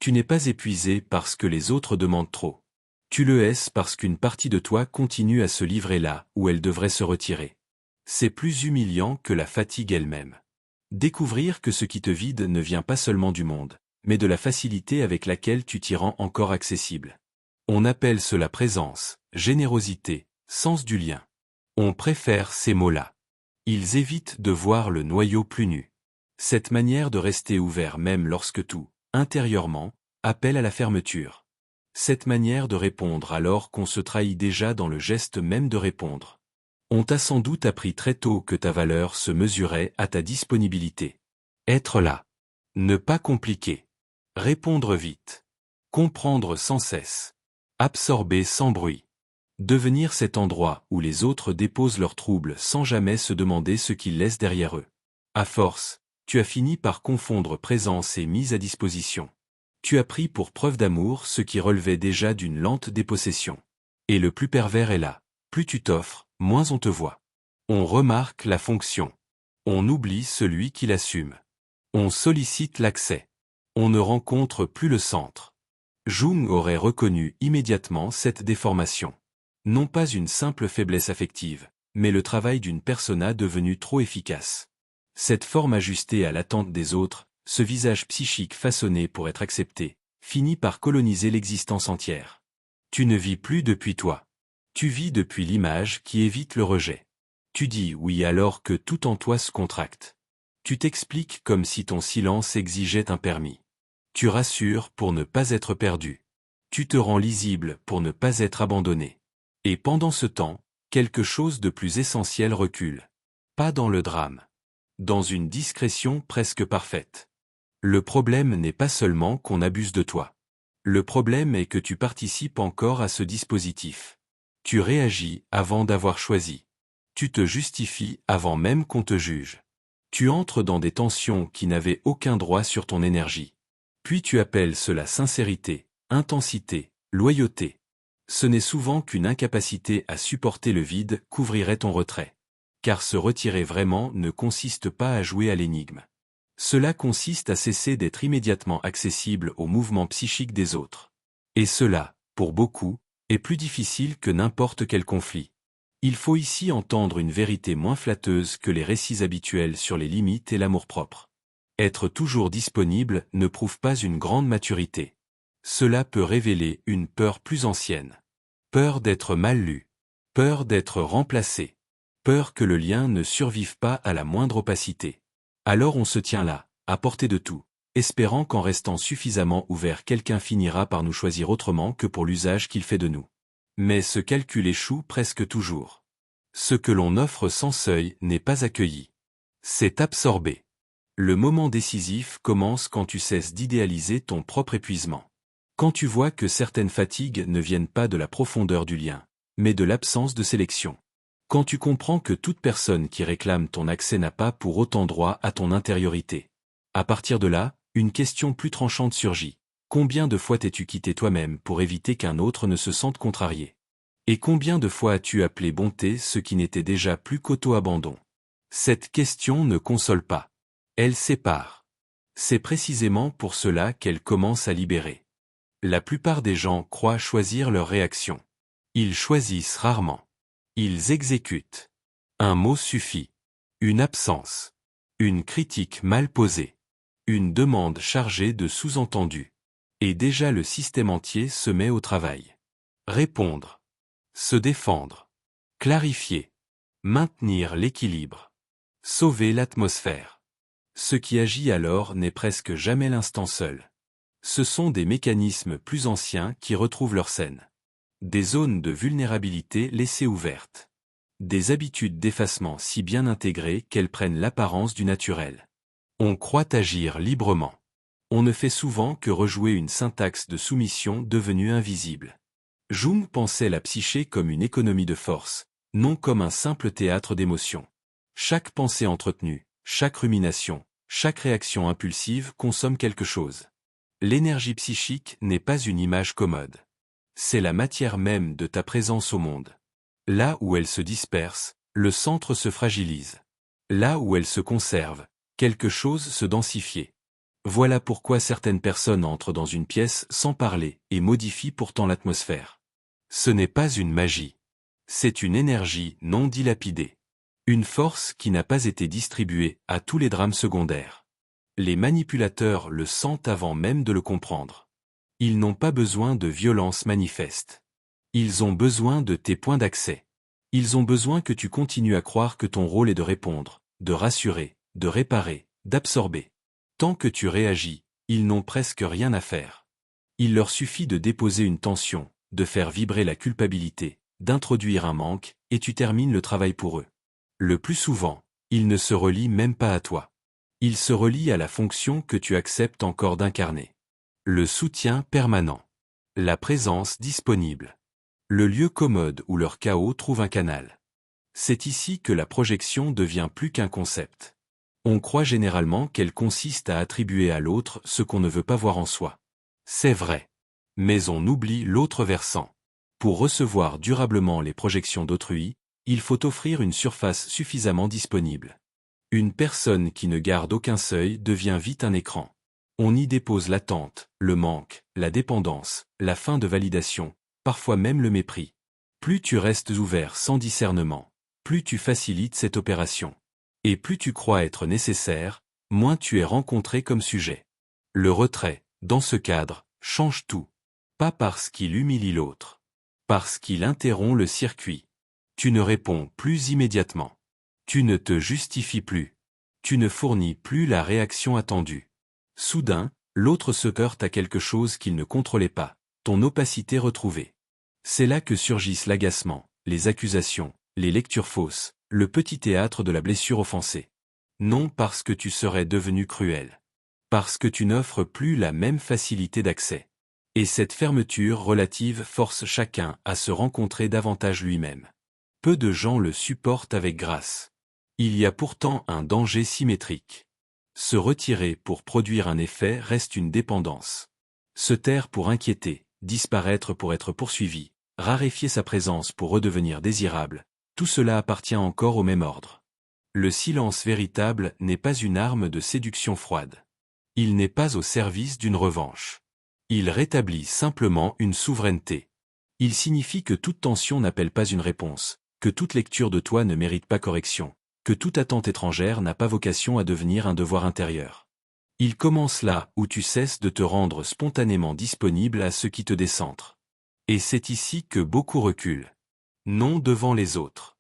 Tu n'es pas épuisé parce que les autres demandent trop. Tu le es parce qu'une partie de toi continue à se livrer là où elle devrait se retirer. C'est plus humiliant que la fatigue elle-même. Découvrir que ce qui te vide ne vient pas seulement du monde, mais de la facilité avec laquelle tu t'y rends encore accessible. On appelle cela présence, générosité, sens du lien. On préfère ces mots-là. Ils évitent de voir le noyau plus nu. Cette manière de rester ouvert même lorsque tout, intérieurement, appelle à la fermeture. Cette manière de répondre alors qu'on se trahit déjà dans le geste même de répondre. On t'a sans doute appris très tôt que ta valeur se mesurait à ta disponibilité. Être là. Ne pas compliquer. Répondre vite. Comprendre sans cesse. Absorber sans bruit. Devenir cet endroit où les autres déposent leurs troubles sans jamais se demander ce qu'ils laissent derrière eux. À force, tu as fini par confondre présence et mise à disposition. Tu as pris pour preuve d'amour ce qui relevait déjà d'une lente dépossession. Et le plus pervers est là. Plus tu t'offres, moins on te voit. On remarque la fonction. On oublie celui qui l'assume. On sollicite l'accès. On ne rencontre plus le centre. Jung aurait reconnu immédiatement cette déformation. Non pas une simple faiblesse affective, mais le travail d'une persona devenue trop efficace. Cette forme ajustée à l'attente des autres, ce visage psychique façonné pour être accepté, finit par coloniser l'existence entière. Tu ne vis plus depuis toi. Tu vis depuis l'image qui évite le rejet. Tu dis oui alors que tout en toi se contracte. Tu t'expliques comme si ton silence exigeait un permis. Tu rassures pour ne pas être perdu. Tu te rends lisible pour ne pas être abandonné. Et pendant ce temps, quelque chose de plus essentiel recule. Pas dans le drame. Dans une discrétion presque parfaite. Le problème n'est pas seulement qu'on abuse de toi. Le problème est que tu participes encore à ce dispositif. Tu réagis avant d'avoir choisi. Tu te justifies avant même qu'on te juge. Tu entres dans des tensions qui n'avaient aucun droit sur ton énergie. Puis tu appelles cela sincérité, intensité, loyauté. Ce n'est souvent qu'une incapacité à supporter le vide couvrirait ton retrait. Car se retirer vraiment ne consiste pas à jouer à l'énigme. Cela consiste à cesser d'être immédiatement accessible aux mouvements psychiques des autres. Et cela, pour beaucoup, est plus difficile que n'importe quel conflit. Il faut ici entendre une vérité moins flatteuse que les récits habituels sur les limites et l'amour-propre. Être toujours disponible ne prouve pas une grande maturité. Cela peut révéler une peur plus ancienne. Peur d'être mal lu. Peur d'être remplacé. Peur que le lien ne survive pas à la moindre opacité. Alors on se tient là, à portée de tout, espérant qu'en restant suffisamment ouvert quelqu'un finira par nous choisir autrement que pour l'usage qu'il fait de nous. Mais ce calcul échoue presque toujours. Ce que l'on offre sans seuil n'est pas accueilli. C'est absorbé. Le moment décisif commence quand tu cesses d'idéaliser ton propre épuisement. Quand tu vois que certaines fatigues ne viennent pas de la profondeur du lien, mais de l'absence de sélection. Quand tu comprends que toute personne qui réclame ton accès n'a pas pour autant droit à ton intériorité. À partir de là, une question plus tranchante surgit. Combien de fois t'es-tu quitté toi-même pour éviter qu'un autre ne se sente contrarié? Et combien de fois as-tu appelé bonté ce qui n'était déjà plus qu'auto-abandon? Cette question ne console pas. Elle sépare. C'est précisément pour cela qu'elle commence à libérer. La plupart des gens croient choisir leur réaction. Ils choisissent rarement. Ils exécutent. Un mot suffit. Une absence. Une critique mal posée. Une demande chargée de sous-entendus. Et déjà le système entier se met au travail. Répondre. Se défendre. Clarifier. Maintenir l'équilibre. Sauver l'atmosphère. Ce qui agit alors n'est presque jamais l'instant seul. Ce sont des mécanismes plus anciens qui retrouvent leur scène. Des zones de vulnérabilité laissées ouvertes. Des habitudes d'effacement si bien intégrées qu'elles prennent l'apparence du naturel. On croit agir librement. On ne fait souvent que rejouer une syntaxe de soumission devenue invisible. Jung pensait la psyché comme une économie de force, non comme un simple théâtre d'émotions. Chaque pensée entretenue, chaque rumination, chaque réaction impulsive consomme quelque chose. L'énergie psychique n'est pas une image commode. C'est la matière même de ta présence au monde. Là où elle se disperse, le centre se fragilise. Là où elle se conserve, quelque chose se densifie. Voilà pourquoi certaines personnes entrent dans une pièce sans parler et modifient pourtant l'atmosphère. Ce n'est pas une magie. C'est une énergie non dilapidée. Une force qui n'a pas été distribuée à tous les drames secondaires. Les manipulateurs le sentent avant même de le comprendre. Ils n'ont pas besoin de violence manifeste. Ils ont besoin de tes points d'accès. Ils ont besoin que tu continues à croire que ton rôle est de répondre, de rassurer, de réparer, d'absorber. Tant que tu réagis, ils n'ont presque rien à faire. Il leur suffit de déposer une tension, de faire vibrer la culpabilité, d'introduire un manque, et tu termines le travail pour eux. Le plus souvent, ils ne se relient même pas à toi. Ils se relient à la fonction que tu acceptes encore d'incarner. Le soutien permanent. La présence disponible. Le lieu commode où leur chaos trouve un canal. C'est ici que la projection devient plus qu'un concept. On croit généralement qu'elle consiste à attribuer à l'autre ce qu'on ne veut pas voir en soi. C'est vrai. Mais on oublie l'autre versant. Pour recevoir durablement les projections d'autrui, il faut offrir une surface suffisamment disponible. Une personne qui ne garde aucun seuil devient vite un écran. On y dépose l'attente, le manque, la dépendance, la faim de validation, parfois même le mépris. Plus tu restes ouvert sans discernement, plus tu facilites cette opération. Et plus tu crois être nécessaire, moins tu es rencontré comme sujet. Le retrait, dans ce cadre, change tout. Pas parce qu'il humilie l'autre. Parce qu'il interrompt le circuit. Tu ne réponds plus immédiatement. Tu ne te justifies plus. Tu ne fournis plus la réaction attendue. Soudain, l'autre se heurte à quelque chose qu'il ne contrôlait pas, ton opacité retrouvée. C'est là que surgissent l'agacement, les accusations, les lectures fausses, le petit théâtre de la blessure offensée. Non parce que tu serais devenu cruel. Parce que tu n'offres plus la même facilité d'accès. Et cette fermeture relative force chacun à se rencontrer davantage lui-même. Peu de gens le supportent avec grâce. Il y a pourtant un danger symétrique. Se retirer pour produire un effet reste une dépendance. Se taire pour inquiéter, disparaître pour être poursuivi, raréfier sa présence pour redevenir désirable, tout cela appartient encore au même ordre. Le silence véritable n'est pas une arme de séduction froide. Il n'est pas au service d'une revanche. Il rétablit simplement une souveraineté. Il signifie que toute tension n'appelle pas une réponse, que toute lecture de toi ne mérite pas correction, que toute attente étrangère n'a pas vocation à devenir un devoir intérieur. Il commence là où tu cesses de te rendre spontanément disponible à ce qui te décentre. Et c'est ici que beaucoup reculent. Non devant les autres.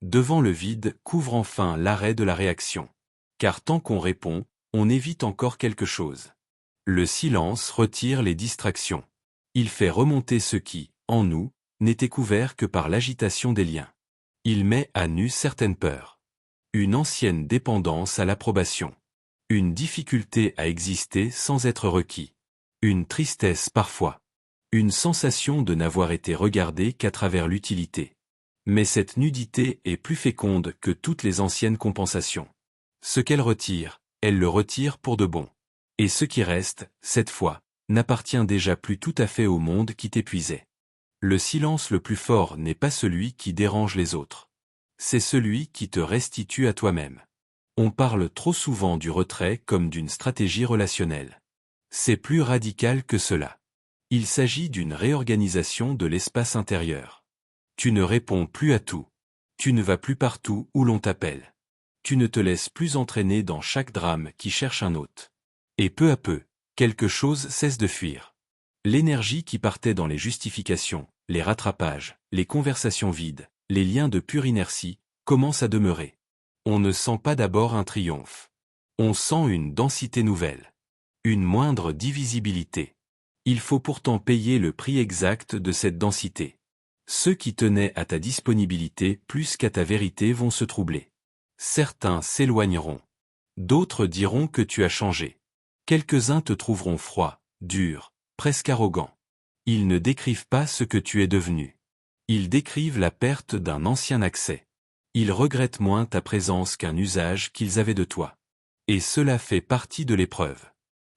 Devant le vide couvre enfin l'arrêt de la réaction. Car tant qu'on répond, on évite encore quelque chose. Le silence retire les distractions. Il fait remonter ce qui, en nous, n'était couvert que par l'agitation des liens. Il met à nu certaines peurs. Une ancienne dépendance à l'approbation. Une difficulté à exister sans être requis. Une tristesse parfois. Une sensation de n'avoir été regardé qu'à travers l'utilité. Mais cette nudité est plus féconde que toutes les anciennes compensations. Ce qu'elle retire, elle le retire pour de bon. Et ce qui reste, cette fois, n'appartient déjà plus tout à fait au monde qui t'épuisait. Le silence le plus fort n'est pas celui qui dérange les autres. C'est celui qui te restitue à toi-même. On parle trop souvent du retrait comme d'une stratégie relationnelle. C'est plus radical que cela. Il s'agit d'une réorganisation de l'espace intérieur. Tu ne réponds plus à tout. Tu ne vas plus partout où l'on t'appelle. Tu ne te laisses plus entraîner dans chaque drame qui cherche un hôte. Et peu à peu, quelque chose cesse de fuir. L'énergie qui partait dans les justifications, les rattrapages, les conversations vides, les liens de pure inertie, commence à demeurer. On ne sent pas d'abord un triomphe. On sent une densité nouvelle. Une moindre divisibilité. Il faut pourtant payer le prix exact de cette densité. Ceux qui tenaient à ta disponibilité plus qu'à ta vérité vont se troubler. Certains s'éloigneront. D'autres diront que tu as changé. Quelques-uns te trouveront froid, dur, presque arrogant. Ils ne décrivent pas ce que tu es devenu. Ils décrivent la perte d'un ancien accès. Ils regrettent moins ta présence qu'un usage qu'ils avaient de toi. Et cela fait partie de l'épreuve.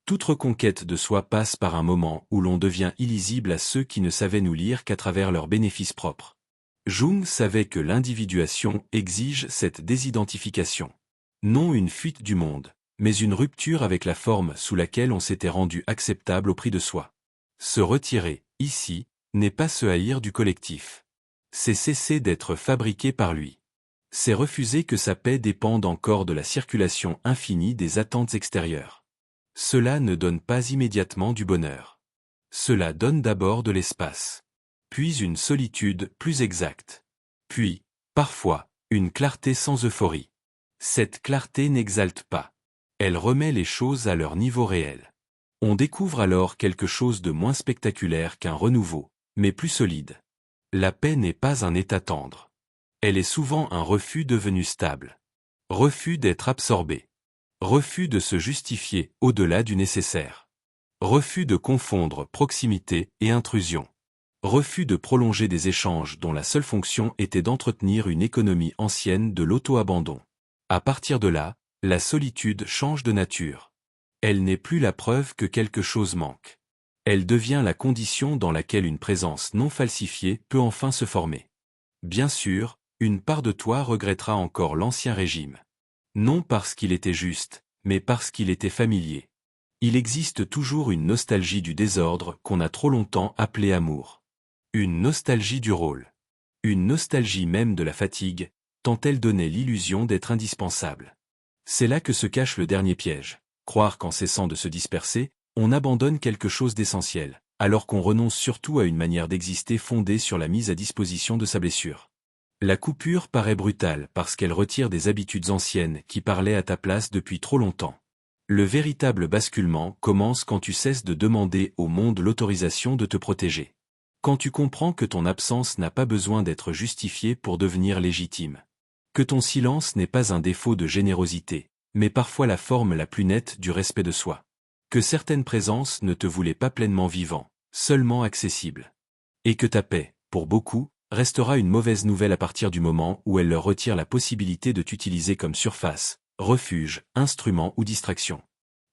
Toute reconquête de soi passe par un moment où l'on devient illisible à ceux qui ne savaient nous lire qu'à travers leurs bénéfices propres. Jung savait que l'individuation exige cette désidentification. Non une fuite du monde, mais une rupture avec la forme sous laquelle on s'était rendu acceptable au prix de soi. Se retirer, ici, n'est pas se haïr du collectif. C'est cesser d'être fabriqué par lui. C'est refuser que sa paix dépende encore de la circulation infinie des attentes extérieures. Cela ne donne pas immédiatement du bonheur. Cela donne d'abord de l'espace. Puis une solitude plus exacte. Puis, parfois, une clarté sans euphorie. Cette clarté n'exalte pas. Elle remet les choses à leur niveau réel. On découvre alors quelque chose de moins spectaculaire qu'un renouveau, mais plus solide. La paix n'est pas un état tendre. Elle est souvent un refus devenu stable. Refus d'être absorbé. Refus de se justifier au-delà du nécessaire. Refus de confondre proximité et intrusion. Refus de prolonger des échanges dont la seule fonction était d'entretenir une économie ancienne de l'auto-abandon. À partir de là, la solitude change de nature. Elle n'est plus la preuve que quelque chose manque. Elle devient la condition dans laquelle une présence non falsifiée peut enfin se former. Bien sûr, une part de toi regrettera encore l'ancien régime. Non parce qu'il était juste, mais parce qu'il était familier. Il existe toujours une nostalgie du désordre qu'on a trop longtemps appelé amour. Une nostalgie du rôle. Une nostalgie même de la fatigue, tant elle donnait l'illusion d'être indispensable. C'est là que se cache le dernier piège. Croire qu'en cessant de se disperser, on abandonne quelque chose d'essentiel, alors qu'on renonce surtout à une manière d'exister fondée sur la mise à disposition de sa blessure. La coupure paraît brutale parce qu'elle retire des habitudes anciennes qui parlaient à ta place depuis trop longtemps. Le véritable basculement commence quand tu cesses de demander au monde l'autorisation de te protéger. Quand tu comprends que ton absence n'a pas besoin d'être justifiée pour devenir légitime. Que ton silence n'est pas un défaut de générosité, mais parfois la forme la plus nette du respect de soi. Que certaines présences ne te voulaient pas pleinement vivant, seulement accessible. Et que ta paix, pour beaucoup, restera une mauvaise nouvelle à partir du moment où elle leur retire la possibilité de t'utiliser comme surface, refuge, instrument ou distraction.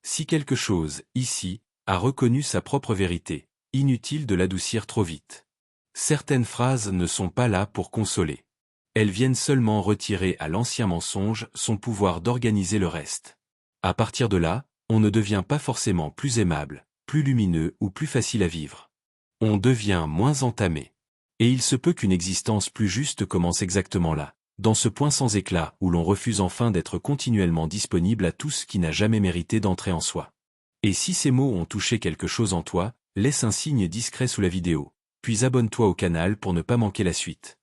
Si quelque chose, ici, a reconnu sa propre vérité, inutile de l'adoucir trop vite. Certaines phrases ne sont pas là pour consoler. Elles viennent seulement retirer à l'ancien mensonge son pouvoir d'organiser le reste. À partir de là, on ne devient pas forcément plus aimable, plus lumineux ou plus facile à vivre. On devient moins entamé. Et il se peut qu'une existence plus juste commence exactement là, dans ce point sans éclat où l'on refuse enfin d'être continuellement disponible à tout ce qui n'a jamais mérité d'entrer en soi. Et si ces mots ont touché quelque chose en toi, laisse un signe discret sous la vidéo, puis abonne-toi au canal pour ne pas manquer la suite.